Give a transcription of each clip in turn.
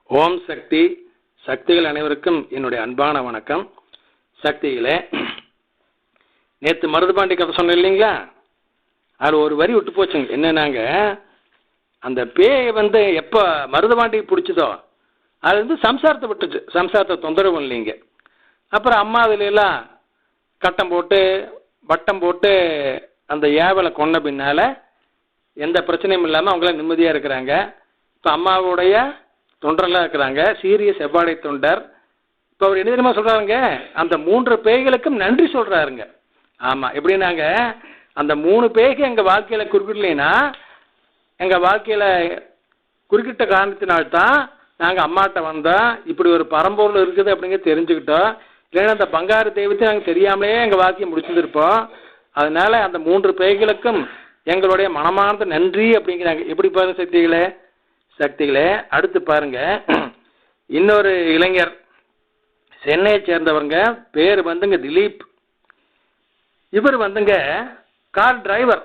ஓம் சக்தி. சக்திகள் அனைவருக்கும் என்னுடைய அன்பான வணக்கம். சக்திகளே, நேற்று மருதுபாண்டி கதை சொன்னேன் இல்லைங்களா, அது ஒரு வரி விட்டு போச்சுங்க. என்னன்னாங்க, அந்த பேய் எப்போ மருதுபாண்டிக்கு பிடிச்சதோ அது சம்சாரத்தை விட்டுச்சு. சம்சாரத்தை தொந்தரவு இல்லைங்க. அப்புறம் அம்மா அதுலாம் கட்டம் போட்டு வட்டம் போட்டு அந்த ஏவலை கொன்ன பின்னால் எந்த பிரச்சனையும் இல்லாமல் அவங்களாம் நிம்மதியாக இருக்கிறாங்க. இப்போ அம்மாவுடைய தொண்டரெல்லாம் இருக்கிறாங்க, சீரிய செவ்வாடை தொண்டர். இப்போ அவர் என்ன தெரியுமா சொல்கிறாருங்க, அந்த 3 பேய்களுக்கும் நன்றி சொல்கிறாருங்க. ஆமாம், எப்படின்னாங்க, அந்த 3 பேய்க்கு எங்கள் வாழ்க்கையில் குறுக்கிடலைன்னா, எங்கள் வாழ்க்கையில் குறுக்கிட்ட காரணத்தினால்தான் நாங்கள் அம்மாட்ட வந்தோம், இப்படி ஒரு பரம்பொருள் இருக்குது அப்படிங்க தெரிஞ்சுக்கிட்டோம். இல்லைன்னா அந்த பங்காரு தெய்வத்தை நாங்கள் தெரியாமலே எங்கள் வாழ்க்கையை முடிச்சிருப்போம். அதனால அந்த 3 பேய்களுக்கும் எங்களுடைய மனமார்ந்த நன்றி அப்படிங்கிறாங்க. எப்படி பாருங்க சக்திகளே. அடுத்து பாருங்க, இன்னொரு இளைஞர் சென்னையை சேர்ந்தவங்க, பேர் திலீப். இவர் கார் டிரைவர்.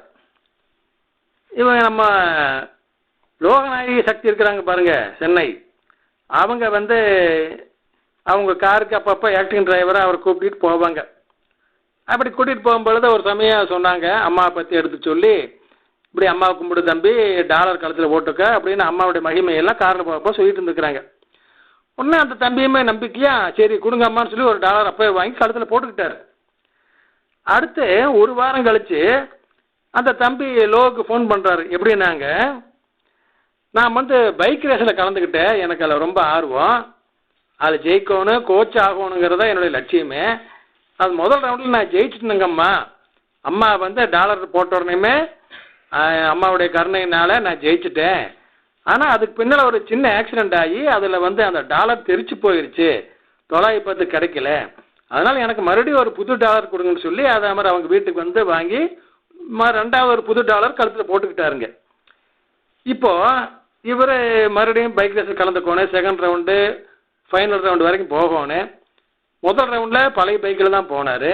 இவங்க நம்ம லோகநாயகி சக்தி இருக்கிறாங்க பாருங்க, சென்னை. அவங்க அவங்க காருக்கு அப்பப்போ ஆக்டிங் டிரைவராக அவர் கூப்பிட்டு போவாங்க. அப்படி கூட்டிகிட்டு போகும்பொழுது ஒரு சமயம் சொன்னாங்க, அம்மாவை பற்றி எடுத்து சொல்லி, இப்படி அம்மாவை கும்பிடு தம்பி, டாலர் கழுத்தில் போட்டுக்க அப்படின்னு அம்மாவுடைய மகிமையெல்லாம் காரில் போகிறப்போ சொல்லிட்டு இருந்துக்கிறாங்க. உடனே அந்த தம்பியுமே நம்பிக்கையா சரி கொடுங்க அம்மான்னு சொல்லி ஒரு டாலர் அப்போ வாங்கி கழுத்தில் போட்டுக்கிட்டார். அடுத்து ஒரு வாரம் கழித்து அந்த தம்பி லோவுக்கு ஃபோன் பண்ணுறாரு. எப்படின்னாங்க, நான் பைக் ரேஸில் கலந்துக்கிட்டேன், எனக்கு அதில் ரொம்ப ஆர்வம், அதில் ஜெயிக்கணும், கோச் ஆகணுங்கிறதா என்னுடைய லட்சியமே. அது முதல் ரவுண்டில் நான் ஜெயிச்சுட்டேனுங்கம்மா. அம்மா டாலர் போட்ட உடனேயுமே அம்மாவுடைய கருணையினால் நான் ஜெயிச்சிட்டேன். ஆனால் அதுக்கு பின்னால் ஒரு சின்ன ஆக்சிடெண்ட் ஆகி அதில் அந்த டாலர் தெரிச்சு போயிடுச்சு, 910 கிடைக்கல. அதனால் எனக்கு மறுபடியும் ஒரு புது டாலர் கொடுங்கன்னு சொல்லி அதே மாதிரி அவங்க வீட்டுக்கு வாங்கி 2வது ஒரு புது டாலர் கழுத்தில் போட்டுக்கிட்டாருங்க. இப்போது இவர் மறுபடியும் பைக் ரேஸில் கலந்துக்கோணும், செகண்ட் ரவுண்டு ஃபைனல் ரவுண்டு வரைக்கும் போகணும். முதல் ரவுண்டில் பழைய பைக்கில் தான் போனார்.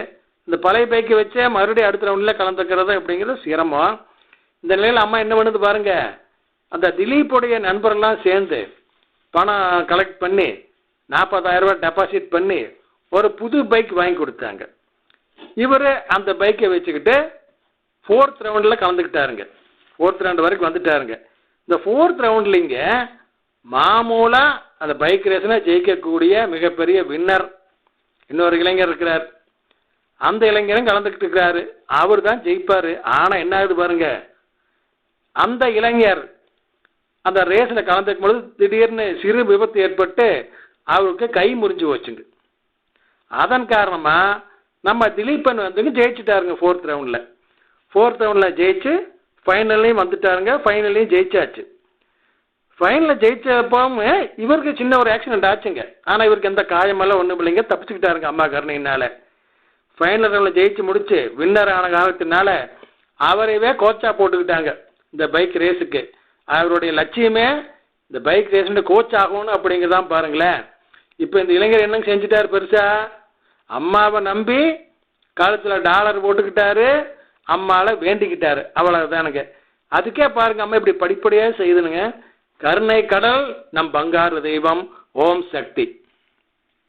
இந்த பழைய பைக்கை வச்சே மறுபடியும் அடுத்த ரவுண்டில் கலந்துக்கிறது அப்படிங்கிறது சிரமம். இந்த நிலையில் அம்மா என்ன பண்ணுது பாருங்க, அந்த திலீப்புடைய நண்பர்கள்லாம் சேர்ந்து பணம் கலெக்ட் பண்ணி 40,000 ரூபாய் டெபாசிட் பண்ணி ஒரு புது பைக் வாங்கி கொடுத்தாங்க. இவர் அந்த பைக்கை வச்சுக்கிட்டு 4th ரவுண்டில் கலந்துக்கிட்டாருங்க. 4th ரவுண்டு வரைக்கும் வந்துட்டாருங்க. இந்த 4th ரவுண்ட்லிங்க மாமூலாக அந்த பைக் ரேஸ்னால் ஜெயிக்கக்கூடிய மிகப்பெரிய வின்னர் இன்னொரு இளைஞர் இருக்கிறார். அந்த இளைஞரும் கலந்துக்கிட்டு இருக்கிறாரு, அவர் தான் ஜெயிப்பார். ஆனால் என்ன ஆகுது பாருங்க, அந்த இளைஞர் அந்த ரேஸில் கலந்துக்கும் பொழுது திடீர்னு சிறு விபத்து ஏற்பட்டு அவருக்கு கை முறிஞ்சு போச்சுங்க. அதன் காரணமாக நம்ம திலீப்பன் ஜெயிச்சுட்டாருங்க 4th ரவுண்டில். 4th ரவுண்டில் ஜெயிச்சு ஃபைனல்லையும் வந்துட்டாருங்க. ஃபைனல்லையும் ஜெயிச்சாச்சு. ஃபைனலில் ஜெயிச்சப்பவும் இவருக்கு சின்ன ஒரு ஆக்சிடென்ட் ஆச்சுங்க. ஆனால் இவருக்கு எந்த காயமெல்லாம் ஒன்றும் இல்லைங்க, தப்பிச்சுக்கிட்டாருங்க அம்மா கருணையினால். ஃபைனல் ரவுண்டில் ஜெயிச்சு முடிச்சு வின்னர் ஆன காரணத்தினால அவரையே கோச்சாக போட்டுக்கிட்டாங்க இந்த பைக் ரேஸுக்கு. அவருடைய லட்சியமே இந்த பைக் ரேஸுன்னு கோச் ஆகணும் அப்படிங்கிறதான் பாருங்களேன். இப்போ இந்த இளைஞர் என்னங்க செஞ்சுட்டார், பெருசா அம்மாவை நம்பி காலத்தில் டாலர் போட்டுக்கிட்டாரு, அம்மாவை வேண்டிக்கிட்டாரு, அவ்வளோதானுங்க. அதுக்கே பாருங்க அம்மா இப்படி படிப்படியாக செய்துனுங்க. கருணை கடல் நம் பங்காரு தெய்வம். ஓம் சக்தி.